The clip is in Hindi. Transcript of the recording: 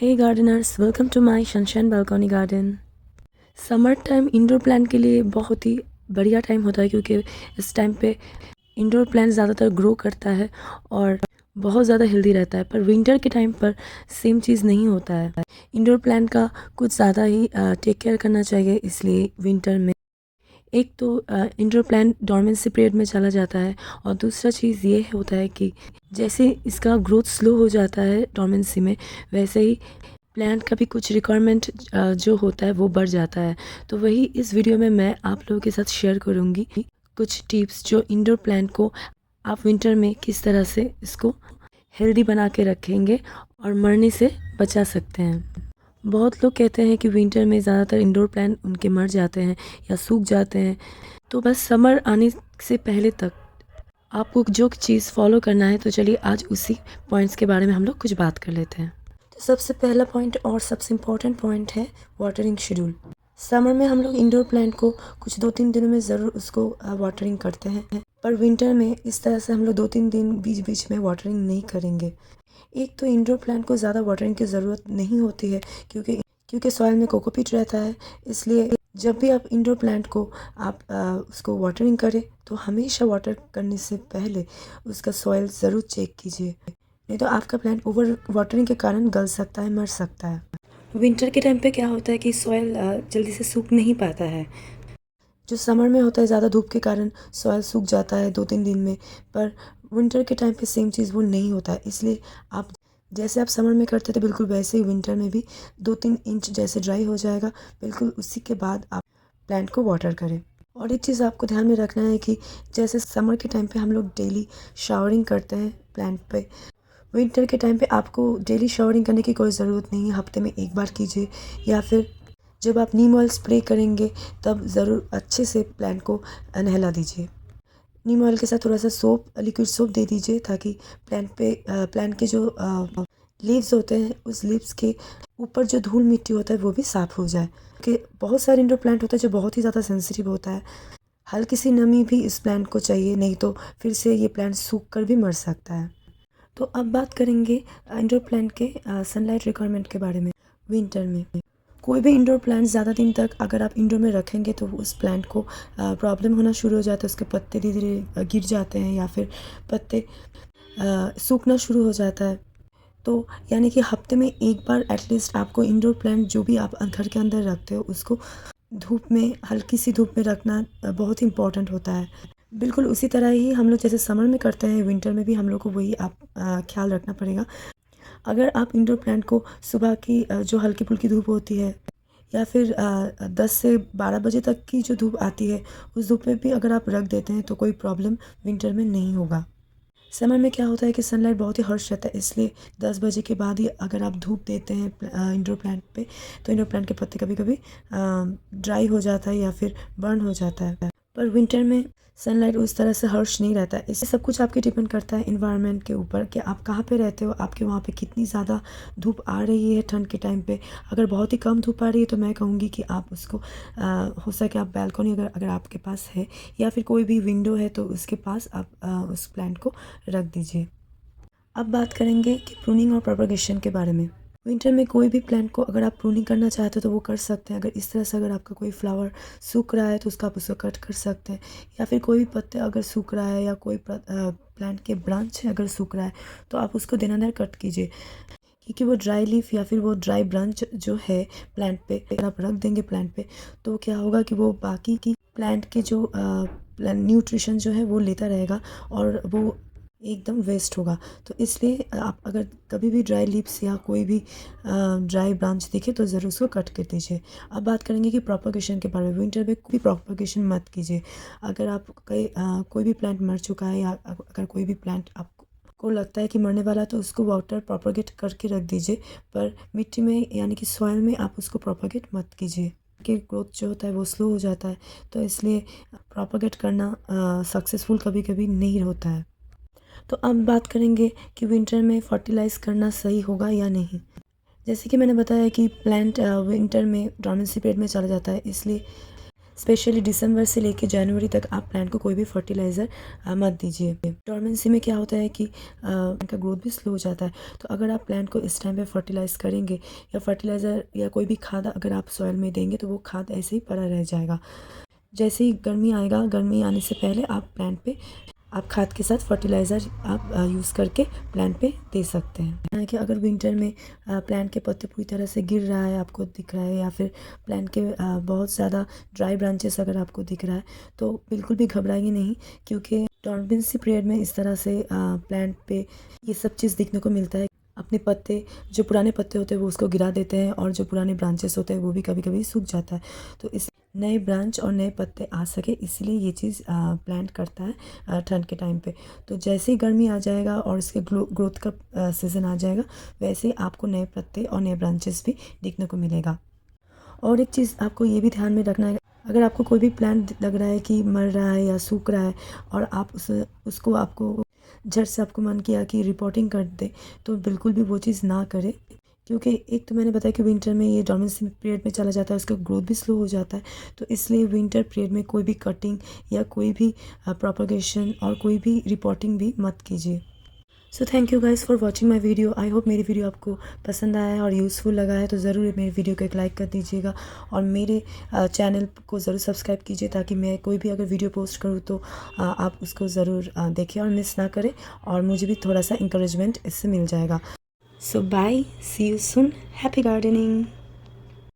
Hey gardeners, welcome to my sunshine balcony garden. Summer time indoor plant के लिए बहुत ही बढ़िया टाइम होता है क्योंकि इस टाइम पे इंडोर प्लांट ज़्यादातर ग्रो करता है और बहुत ज़्यादा हेल्दी रहता है। पर विंटर के टाइम पर सेम चीज़ नहीं होता है। इंडोर प्लांट का कुछ ज़्यादा ही टेक केयर करना चाहिए, इसलिए विंटर में एक तो इंडोर प्लांट डॉर्मेंसी पीरियड में चला जाता है और दूसरा चीज़ ये होता है कि जैसे इसका ग्रोथ स्लो हो जाता है डॉर्मेंसी में, वैसे ही प्लांट का भी कुछ रिक्वायरमेंट जो होता है वो बढ़ जाता है। तो वही इस वीडियो में मैं आप लोगों के साथ शेयर करूँगी कुछ टिप्स जो इंडोर प्लांट को आप विंटर में किस तरह से इसको हेल्दी बना के रखेंगे और मरने से बचा सकते हैं। बहुत लोग कहते हैं कि विंटर में ज़्यादातर इंडोर प्लांट उनके मर जाते हैं या सूख जाते हैं। तो बस समर आने से पहले तक आपको जो चीज़ फॉलो करना है, तो चलिए आज उसी पॉइंट्स के बारे में हम लोग कुछ बात कर लेते हैं। तो सबसे पहला पॉइंट और सबसे इम्पोर्टेंट पॉइंट है वाटरिंग शेड्यूल। समर में हम लोग इंडोर प्लांट को कुछ 2-3 दिनों में ज़रूर उसको वाटरिंग करते हैं, पर विंटर में इस तरह से हम लोग 2-3 दिन बीच बीच में वाटरिंग नहीं करेंगे। एक तो इंडोर प्लांट को ज़्यादा वाटरिंग की ज़रूरत नहीं होती है क्योंकि सॉइल में कोकोपीट रहता है, इसलिए जब भी आप इंडोर प्लांट को आप उसको वाटरिंग करें तो हमेशा वाटर करने से पहले उसका सॉइल ज़रूर चेक कीजिए, नहीं तो आपका प्लांट ओवर वाटरिंग के कारण गल सकता है, मर सकता है। विंटर के टाइम पे क्या होता है कि सॉइल जल्दी से सूख नहीं पाता है। जो समर में होता है ज़्यादा धूप के कारण सॉइल सूख जाता है 2-3 दिन में, पर विंटर के टाइम पे सेम चीज़ वो नहीं होता है। इसलिए आप जैसे आप समर में करते थे बिल्कुल वैसे ही विंटर में भी 2-3 इंच जैसे ड्राई हो जाएगा, बिल्कुल उसी के बाद आप प्लांट को वाटर करें। और एक चीज़ आपको ध्यान में रखना है कि जैसे समर के टाइम पे हम लोग डेली शावरिंग करते हैं प्लांट पे, विंटर के टाइम पे आपको डेली शावरिंग करने की कोई ज़रूरत नहीं है। हफ्ते में एक बार कीजिए, या फिर जब आप नीम ऑयल स्प्रे करेंगे तब ज़रूर अच्छे से प्लांट को नहला दीजिए। नीम ऑयल के साथ थोड़ा सा सोप, लिक्विड सोप दे दीजिए ताकि प्लांट के जो लीव्स होते हैं उस लीव्स के ऊपर जो धूल मिट्टी होता है वो भी साफ़ हो जाए। कि बहुत सारे इंडोर प्लांट होता है जो बहुत ही ज़्यादा सेंसिटिव होता है, हल्की सी नमी भी इस प्लांट को चाहिए, नहीं तो फिर से ये प्लांट सूख कर भी मर सकता है। तो अब बात करेंगे इंडोर प्लांट के सनलाइट रिक्वायरमेंट के बारे में। विंटर में कोई भी इंडोर प्लांट ज़्यादा दिन तक अगर आप इंडोर में रखेंगे तो उस प्लांट को प्रॉब्लम होना शुरू हो जाता है। उसके पत्ते धीरे धीरे गिर जाते हैं या फिर पत्ते सूखना शुरू हो जाता है। तो यानी कि हफ्ते में एक बार एटलीस्ट आपको इंडोर प्लांट जो भी आप घर के अंदर रखते हो उसको धूप में, हल्की सी धूप में रखना बहुत ही इम्पोर्टेंट होता है। बिल्कुल उसी तरह ही हम लोग जैसे समर में करते हैं, विंटर में भी हम लोग को वही आप ख्याल रखना पड़ेगा। अगर आप इंडोर प्लांट को सुबह की जो हल्की फुल्की धूप होती है या फिर 10 से 12 बजे तक की जो धूप आती है उस धूप में भी अगर आप रख देते हैं तो कोई प्रॉब्लम विंटर में नहीं होगा। समर में क्या होता है कि सनलाइट बहुत ही हर्ष रहता है, इसलिए 10 बजे के बाद ही अगर आप धूप देते हैं इंडोर प्लांट पे तो इंडोर प्लांट के पत्ते कभी कभी ड्राई हो जाता है या फिर बर्न हो जाता है। पर विंटर में सनलाइट उस तरह से हर्ष नहीं रहता है। इससे सब कुछ आपके डिपेंड करता है इन्वायरमेंट के ऊपर कि आप कहाँ पे रहते हो, आपके वहाँ पे कितनी ज़्यादा धूप आ रही है ठंड के टाइम पे। अगर बहुत ही कम धूप आ रही है तो मैं कहूँगी कि आप उसको हो सके आप बैल्कनी अगर आपके पास है या फिर कोई भी विंडो है तो उसके पास आप उस प्लांट को रख दीजिए। अब बात करेंगे कि प्रूनिंग और प्रोपगेशन के बारे में। विंटर में कोई भी प्लांट को अगर आप प्रूनिंग करना चाहते हो तो वो कर सकते हैं। अगर इस तरह से अगर आपका कोई फ्लावर सूख रहा है तो उसका आप उसको कट कर सकते हैं, या फिर कोई भी पत्ते अगर सूख रहा है या कोई प्लांट के ब्रांच अगर सूख रहा है तो आप उसको देना कट कीजिए, क्योंकि वो ड्राई लीफ या फिर वो ड्राई ब्रांच जो है प्लांट पे अगर आप रख देंगे प्लांट पे तो क्या होगा कि वो बाकी की प्लांट के जो न्यूट्रिशन जो है वो लेता रहेगा और वो एकदम वेस्ट होगा। तो इसलिए आप अगर कभी भी ड्राई लीव्स या कोई भी ड्राई ब्रांच दिखे तो ज़रूर उसको कट कर दीजिए। अब बात करेंगे कि प्रोपगेशन के बारे में। विंटर में कोई प्रोपगेशन मत कीजिए। अगर आप कोई भी प्लांट मर चुका है या अगर कोई भी प्लांट आपको लगता है कि मरने वाला है तो उसको वाटर प्रोपगेट करके रख दीजिए, पर मिट्टी में यानी कि सॉइल में आप उसको प्रोपगेट मत कीजिए कि ग्रोथ जो होता है वो स्लो हो जाता है। तो इसलिए प्रोपगेट करना सक्सेसफुल कभी कभी नहीं होता है। तो अब बात करेंगे कि विंटर में फर्टिलाइज़ करना सही होगा या नहीं। जैसे कि मैंने बताया कि प्लांट विंटर में डॉर्मेंसी पीरियड में चला जाता है, इसलिए स्पेशली दिसंबर से लेकर जनवरी तक आप प्लांट को कोई भी फर्टिलाइज़र मत दीजिए। डोरमेंसी में क्या होता है कि इनका ग्रोथ भी स्लो हो जाता है। तो अगर आप प्लांट को इस टाइम पे फर्टिलाइज़ करेंगे या फर्टिलाइज़र या कोई भी खाद अगर आप सॉइल में देंगे तो वो खाद ऐसे ही पड़ा रह जाएगा। जैसे ही गर्मी आएगा, गर्मी आने से पहले आप प्लांट पे आप खाद के साथ फर्टिलाइज़र आप यूज़ करके प्लांट पे दे सकते हैं। कि अगर विंटर में प्लांट के पत्ते पूरी तरह से गिर रहा है, आपको दिख रहा है, या फिर प्लांट के बहुत ज़्यादा ड्राई ब्रांचेस अगर आपको दिख रहा है, तो बिल्कुल भी घबराइए नहीं, क्योंकि डॉर्मेंसी पीरियड में इस तरह से प्लांट पे ये सब चीज़ दिखने को मिलता है। अपने पत्ते, जो पुराने पत्ते होते हैं वो उसको गिरा देते हैं, और जो पुराने ब्रांचेस होते हैं वो भी कभी कभी सूख जाता है। तो इस नए ब्रांच और नए पत्ते आ सके, इसलिए ये चीज़ प्लांट करता है ठंड के टाइम पे। तो जैसे ही गर्मी आ जाएगा और इसके ग्रोथ का सीज़न आ जाएगा, वैसे ही आपको नए पत्ते और नए ब्रांचेस भी दिखने को मिलेगा। और एक चीज़ आपको ये भी ध्यान में रखना है, अगर आपको कोई भी प्लांट लग रहा है कि मर रहा है या सूख रहा है, और आप उसको आपको झट से आपको मन किया कि रिपोर्टिंग कर दे, तो बिल्कुल भी वो चीज़ ना करें। क्योंकि एक तो मैंने बताया कि विंटर में ये डोरमेंसी पीरियड में चला जाता है, उसका ग्रोथ भी स्लो हो जाता है। तो इसलिए विंटर पीरियड में कोई भी कटिंग या कोई भी प्रोपगेशन और कोई भी रिपोर्टिंग भी मत कीजिए। So thank you guys for watching my video. I hope मेरी वीडियो आपको पसंद आया है और यूज़फुल लगा है, तो ज़रूर मेरी वीडियो को एक लाइक कर दीजिएगा, और मेरे चैनल को ज़रूर सब्सक्राइब कीजिए, ताकि मैं कोई भी अगर वीडियो पोस्ट करूँ तो आप उसको ज़रूर देखें और मिस ना करें, और मुझे भी थोड़ा सा इंकरेजमेंट इससे मिल जाएगा। So bye, see you soon, happy gardening.